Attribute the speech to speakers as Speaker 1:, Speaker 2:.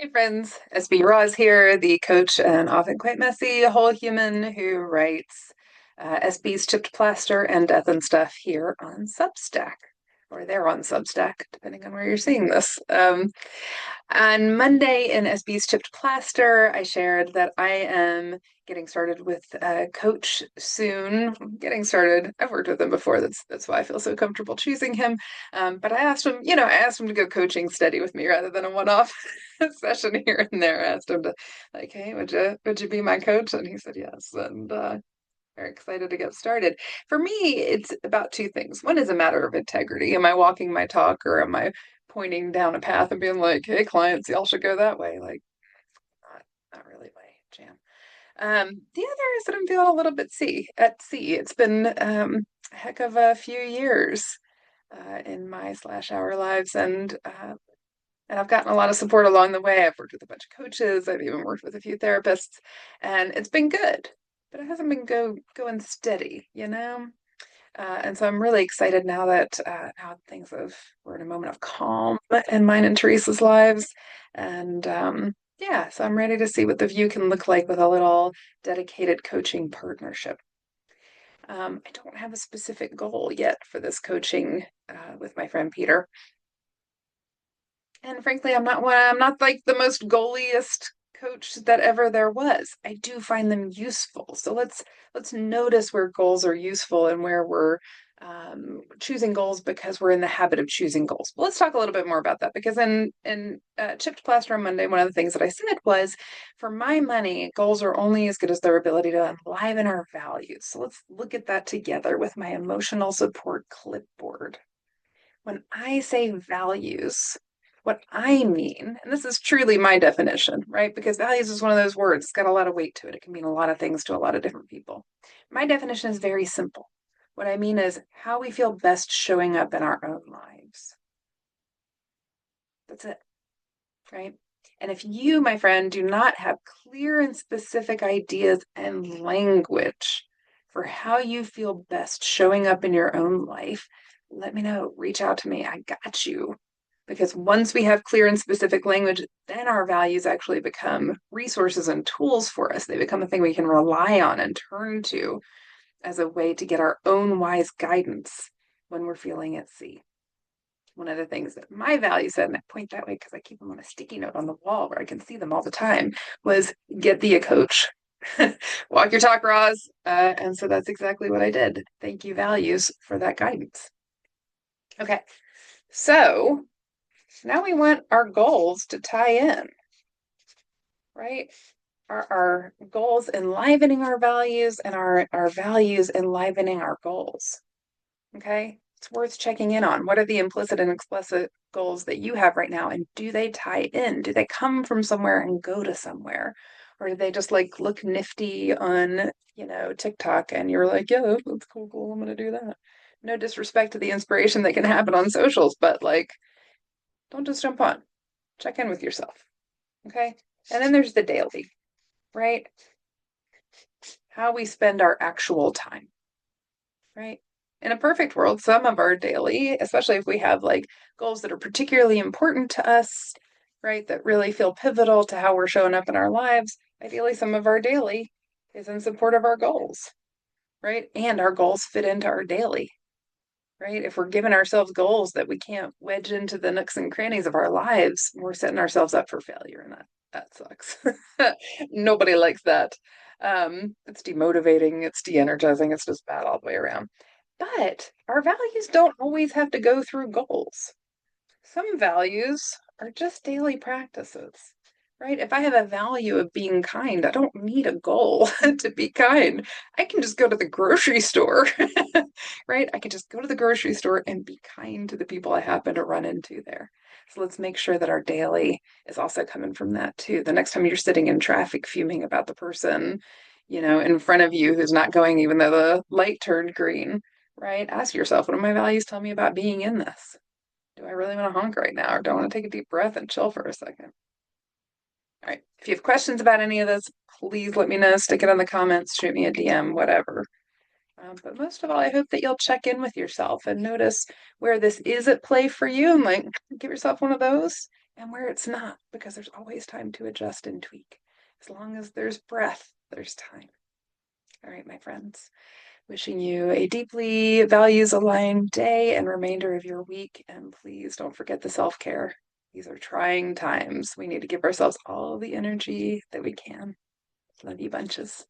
Speaker 1: Hey friends, SB Roz here, the coach and often quite messy whole human who writes SB's Chipped Plaster and Death and Stuff here on Substack, or they're on Substack, depending on where you're seeing this. On Monday in SB's Chipped Plaster, I shared that I am getting started with Coach soon. Getting started. I've worked with him before. That's why I feel so comfortable choosing him. But I asked him, I asked him to go coaching steady with me rather than a one-off session here and there. I asked him to, like, hey, would you be my coach? And he said yes. And very excited to get started. For me, it's about two things. One is a matter of integrity. Am I walking my talk, or am I pointing down a path and being like, hey, clients, y'all should go that way? Like, not really my jam. The other is that I'm feeling a little bit at sea. It's been a heck of a few years in my/our lives, and I've gotten a lot of support along the way. I've worked with a bunch of coaches. I've even worked with a few therapists, and it's been good, but it hasn't been going steady. And so I'm really excited now that now we're in a moment of calm in mine and Teresa's lives, and yeah, so I'm ready to see what the view can look like with a little dedicated coaching partnership. I don't have a specific goal yet for this coaching with my friend Peter. And frankly, I'm not like the most goaliest coach that ever there was. I do find them useful. So let's notice where goals are useful and where we're choosing goals because we're in the habit of choosing goals. But let's talk a little bit more about that, because in Chipped Plaster on Monday, one of the things that I said was, for my money, goals are only as good as their ability to enliven our values. So let's look at that together with my emotional support clipboard. When I say values, what I mean, and this is truly my definition, right? Because values is one of those words, it's got a lot of weight to it. It can mean a lot of things to a lot of different people. My definition is very simple. What I mean is how we feel best showing up in our own lives. That's it, right? And if you, my friend, do not have clear and specific ideas and language for how you feel best showing up in your own life, let me know. Reach out to me. I got you. Because once we have clear and specific language, then our values actually become resources and tools for us. They become a thing we can rely on and turn to as a way to get our own wise guidance when we're feeling at sea. One of the things that my values said, and I point that way because I keep them on a sticky note on the wall where I can see them all the time, was get thee a coach. Walk your talk, Roz. And so that's exactly what I did. Thank you, values, for that guidance. Okay, so now we want our goals to tie in, right? Our goals enlivening our values, and our values enlivening our goals. Okay, it's worth checking in on. What are the implicit and explicit goals that you have right now? And do they tie in? Do they come from somewhere and go to somewhere? Or do they just like look nifty on, TikTok, and you're like, yeah, that's cool, I'm gonna do that. No disrespect to the inspiration that can happen on socials, but like, don't just jump on. Check in with yourself. Okay. And then there's the daily, right? How we spend our actual time, right? In a perfect world, some of our daily, especially if we have like goals that are particularly important to us, right, that really feel pivotal to how we're showing up in our lives, ideally, some of our daily is in support of our goals, right? And our goals fit into our daily, right? If we're giving ourselves goals that we can't wedge into the nooks and crannies of our lives, we're setting ourselves up for failure, and that sucks. Nobody likes that. It's demotivating, it's de-energizing, it's just bad all the way around. But our values don't always have to go through goals. Some values are just daily practices, right? If I have a value of being kind, I don't need a goal to be kind. I can just go to the grocery store, right? I can just go to the grocery store and be kind to the people I happen to run into there. So let's make sure that our daily is also coming from that too. The next time you're sitting in traffic fuming about the person, in front of you who's not going even though the light turned green, right? Ask yourself, what do my values tell me about being in this? Do I really want to honk right now, or do I want to take a deep breath and chill for a second? All right. If you have questions about any of this, please let me know. Stick it in the comments, shoot me a DM, whatever. But most of all, I hope that you'll check in with yourself and notice where this is at play for you, and like give yourself one of those. and where it's not, because there's always time to adjust and tweak. As long as there's breath, there's time. All right, my friends, wishing you a deeply values aligned day and remainder of your week. And please don't forget the self care. These are trying times. We need to give ourselves all the energy that we can. Love you bunches.